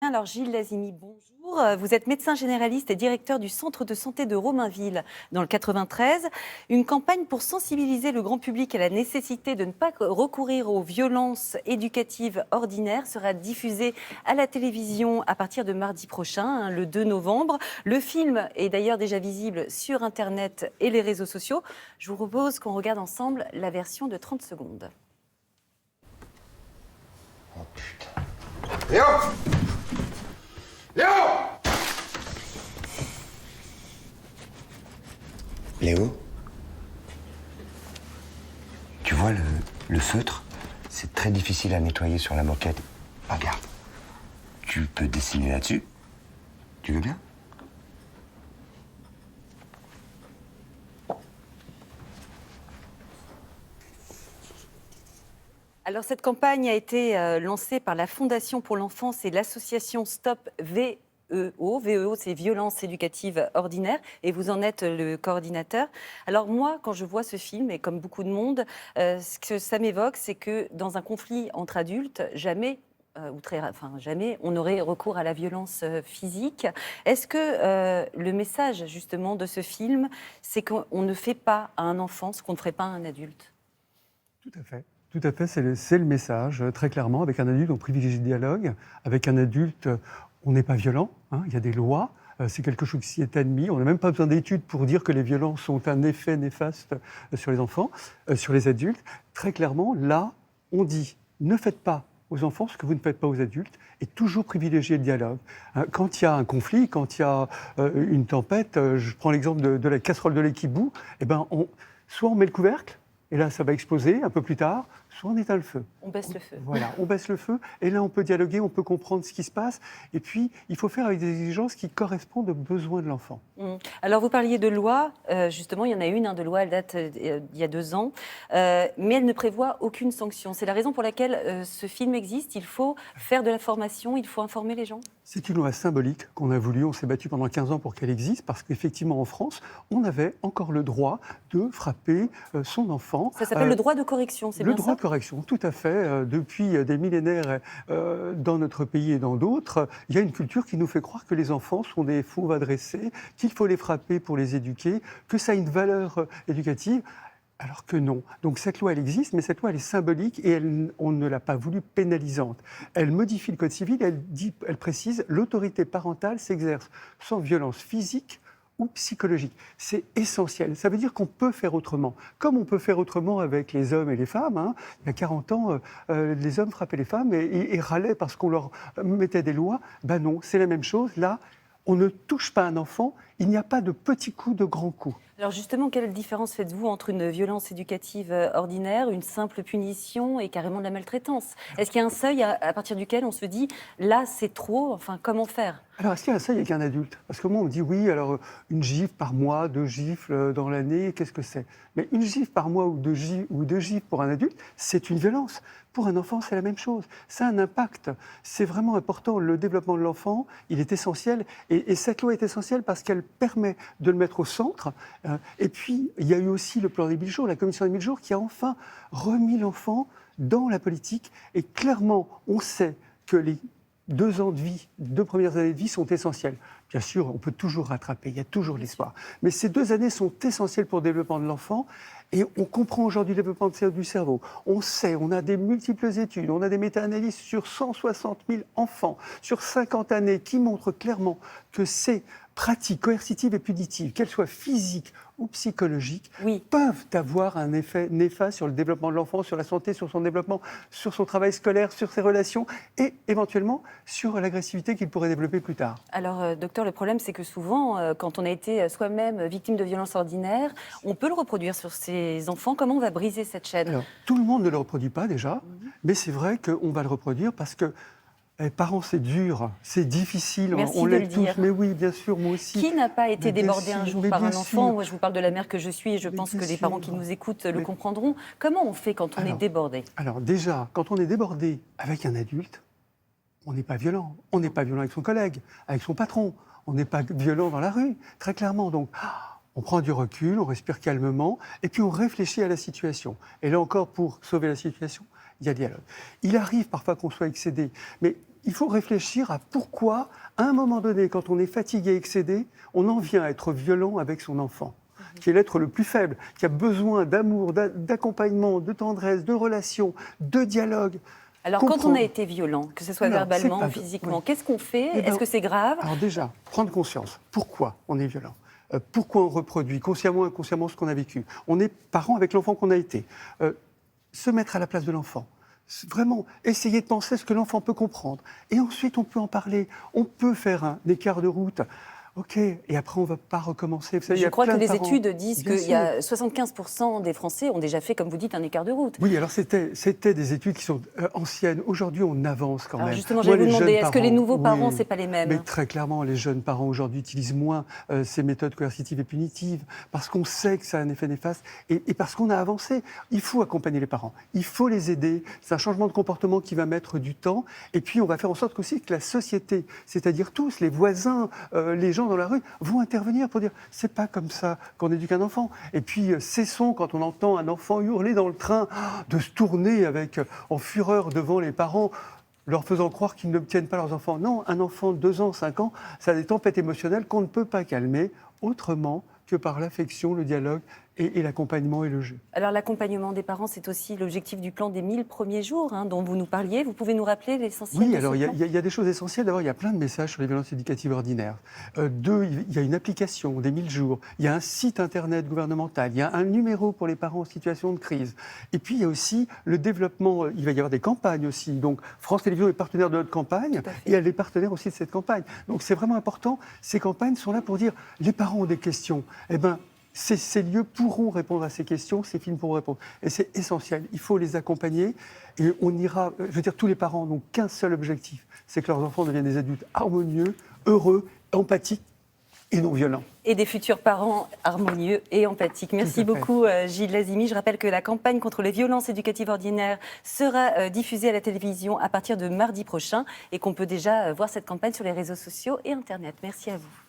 Alors Gilles Lazimi, bonjour. Vous êtes médecin généraliste et directeur du centre de santé de Romainville dans le 93. Une campagne pour sensibiliser le grand public à la nécessité de ne pas recourir aux violences éducatives ordinaires sera diffusée à la télévision à partir de mardi prochain, le 2 novembre. Le film est d'ailleurs déjà visible sur Internet et les réseaux sociaux. Je vous propose qu'on regarde ensemble la version de 30 secondes. Oh putain. Léo! Léo! Léo, tu vois le feutre? C'est très difficile à nettoyer sur la moquette. Regarde, tu peux dessiner là-dessus. Tu veux bien? Alors cette campagne a été lancée par la Fondation pour l'enfance et l'association Stop VEO. VEO, c'est violence éducative ordinaire, et vous en êtes le coordinateur. Alors moi, quand je vois ce film, et comme beaucoup de monde, ce que ça m'évoque, c'est que dans un conflit entre adultes, jamais jamais on aurait recours à la violence physique. Est-ce que le message justement de ce film, c'est qu'on ne fait pas à un enfant ce qu'on ne ferait pas à un adulte? Tout à fait. Tout à fait, c'est le message, très clairement. Avec un adulte, on privilégie le dialogue. Avec un adulte, on n'est pas violent. Il y a des lois. C'est quelque chose qui est admis. On n'a même pas besoin d'études pour dire que les violences ont un effet néfaste sur les enfants, sur les adultes. Très clairement, là, on dit ne faites pas aux enfants ce que vous ne faites pas aux adultes, et toujours privilégier le dialogue. Quand il y a un conflit, quand il y a une tempête, je prends l'exemple de la casserole de lait qui bout, soit on met le couvercle, et là, ça va exploser un peu plus tard, soit on éteint le feu. On baisse le feu. Voilà, on baisse le feu, et là, on peut dialoguer, on peut comprendre ce qui se passe, et puis, il faut faire avec des exigences qui correspondent aux besoins de l'enfant. Alors, vous parliez de loi, justement, il y en a une de loi, elle date d'il y a 2 ans, mais elle ne prévoit aucune sanction. C'est la raison pour laquelle ce film existe. Il faut faire de la formation, il faut informer les gens. C'est une loi symbolique qu'on a voulu, on s'est battu pendant 15 ans pour qu'elle existe, parce qu'effectivement, en France, on avait encore le droit de frapper son enfant. Ça s'appelle le droit de correction, c'est bien ça? Le droit de correction, tout à fait. Depuis des millénaires, dans notre pays et dans d'autres, il y a une culture qui nous fait croire que les enfants sont des fauves adressés, qu'il faut les frapper pour les éduquer, que ça a une valeur éducative. Alors que non. Donc cette loi, elle existe, mais cette loi, elle est symbolique et on ne l'a pas voulu pénalisante. Elle modifie le Code civil, elle précise l'autorité parentale s'exerce sans violence physique ou psychologique. C'est essentiel. Ça veut dire qu'on peut faire autrement. Comme on peut faire autrement avec les hommes et les femmes. Il y a 40 ans, les hommes frappaient les femmes et râlaient parce qu'on leur mettait des lois. Ben non, c'est la même chose. Là, on ne touche pas un enfant. Il n'y a pas de petits coups, de grands coups. Alors justement, quelle différence faites-vous entre une violence éducative ordinaire, une simple punition et carrément de la maltraitance? Est-ce qu'il y a un seuil à partir duquel on se dit là c'est trop, enfin comment faire? Alors, est-ce qu'il y a un seuil avec un adulte? Parce que moi, on me dit oui, alors une gifle par mois, 2 gifles dans l'année, qu'est-ce que c'est? Mais une gifle par mois ou deux gifles pour un adulte, c'est une violence. Pour un enfant, c'est la même chose. Ça a un impact. C'est vraiment important. Le développement de l'enfant, il est essentiel. Et cette loi est essentielle parce qu'elle permet de le mettre au centre. Et puis, il y a eu aussi le plan d'Émile Jours, la commission d'Émile Jours, qui a enfin remis l'enfant dans la politique. Et clairement, on sait que les 2 ans de vie, 2 premières années de vie sont essentielles. Bien sûr, on peut toujours rattraper, il y a toujours l'espoir. Mais ces 2 années sont essentielles pour le développement de l'enfant. Et on comprend aujourd'hui le développement du cerveau. On sait, on a des multiples études, on a des méta-analyses sur 160 000 enfants, sur 50 années, qui montrent clairement que ces pratiques coercitives et punitives, qu'elles soient physiques ou psychologiques, peuvent avoir un effet néfaste sur le développement de l'enfant, sur la santé, sur son développement, sur son travail scolaire, sur ses relations et éventuellement sur l'agressivité qu'il pourrait développer plus tard. Alors, docteur, le problème, c'est que souvent, quand on a été soi-même victime de violences ordinaires, on peut le reproduire sur ses enfants. Comment on va briser cette chaîne? Alors, tout le monde ne le reproduit pas déjà, mais c'est vrai qu'on va le reproduire parce que parents, c'est dur, c'est difficile, Merci on de l'est le tous, dire. mais oui, bien sûr, moi aussi. Qui n'a pas été Mais bien débordé un sûr, jour mais par bien un enfant? sûr. Moi, je vous parle de la mère que je suis et je Mais pense bien que les sûr. parents qui nous écoutent le Mais- comprendront. Comment on fait quand on est débordé? Alors déjà, quand on est débordé avec un adulte, on n'est pas violent. On n'est pas violent avec son collègue, avec son patron. On n'est pas violent dans la rue, très clairement. Donc, on prend du recul, on respire calmement, et puis on réfléchit à la situation. Et là encore, pour sauver la situation, il y a dialogue. Il arrive parfois qu'on soit excédé, mais il faut réfléchir à pourquoi, à un moment donné, quand on est fatigué, excédé, on en vient à être violent avec son enfant, qui est l'être le plus faible, qui a besoin d'amour, d'accompagnement, de tendresse, de relations, de dialogue. Alors, quand on a été violent, que ce soit Alors, verbalement c'est pas- ou physiquement, oui. qu'est-ce qu'on fait? Eh ben, Est-ce que c'est grave? Alors déjà, prendre conscience. Pourquoi on est violent? Pourquoi on reproduit consciemment et inconsciemment ce qu'on a vécu? On est parent avec l'enfant qu'on a été. Se mettre à la place de l'enfant. Vraiment, essayer de penser ce que l'enfant peut comprendre. Et ensuite, on peut en parler. On peut faire un écart de route. OK, et après, on ne va pas recommencer. Vous savez, il y Je a crois que plein de les parents- études disent Bien qu'il y a 75% des Français ont déjà fait, comme vous dites, un écart de route. Oui, alors c'était des études qui sont anciennes. Aujourd'hui, on avance quand Alors même. justement, Moi, j'allais vous les demander, jeunes est-ce que les parents, nouveaux parents, oui. c'est pas les mêmes? Mais très clairement, les jeunes parents aujourd'hui utilisent moins ces méthodes coercitives et punitives parce qu'on sait que ça a un effet néfaste et parce qu'on a avancé. Il faut accompagner les parents, il faut les aider. C'est un changement de comportement qui va mettre du temps. Et puis, on va faire en sorte aussi que la société, c'est-à-dire tous, les voisins, les gens dans la rue, vont intervenir pour dire c'est pas comme ça qu'on éduque un enfant. Et puis, cessons quand on entend un enfant hurler dans le train, de se tourner avec, en fureur devant les parents, leur faisant croire qu'ils ne tiennent pas leurs enfants. Non, un enfant de 2 ans, 5 ans, ça a des tempêtes émotionnelles qu'on ne peut pas calmer autrement que par l'affection, le dialogue et l'accompagnement et le jeu. Alors l'accompagnement des parents, c'est aussi l'objectif du plan des 1000 premiers jours dont vous nous parliez. Vous pouvez nous rappeler l'essentiel Oui, de alors ce il plan? y a des choses essentielles. D'abord, il y a plein de messages sur les violences éducatives ordinaires. Deux, il y a une application des 1000 jours. Il y a un site internet gouvernemental. Il y a un numéro pour les parents en situation de crise. Et puis, il y a aussi le développement. Il va y avoir des campagnes aussi. Donc, France Télévisions est partenaire de notre campagne et elle est partenaire aussi de cette campagne. Donc, c'est vraiment important. Ces campagnes sont là pour dire les parents ont des questions. Eh bien, ces lieux pourront répondre à ces questions, ces films pourront répondre. Et c'est essentiel, il faut les accompagner et on ira, je veux dire, tous les parents n'ont qu'un seul objectif, c'est que leurs enfants deviennent des adultes harmonieux, heureux, empathiques et non violents. Et des futurs parents harmonieux et empathiques. Merci beaucoup Gilles Lazimi. Je rappelle que la campagne contre les violences éducatives ordinaires sera diffusée à la télévision à partir de mardi prochain et qu'on peut déjà voir cette campagne sur les réseaux sociaux et Internet. Merci à vous.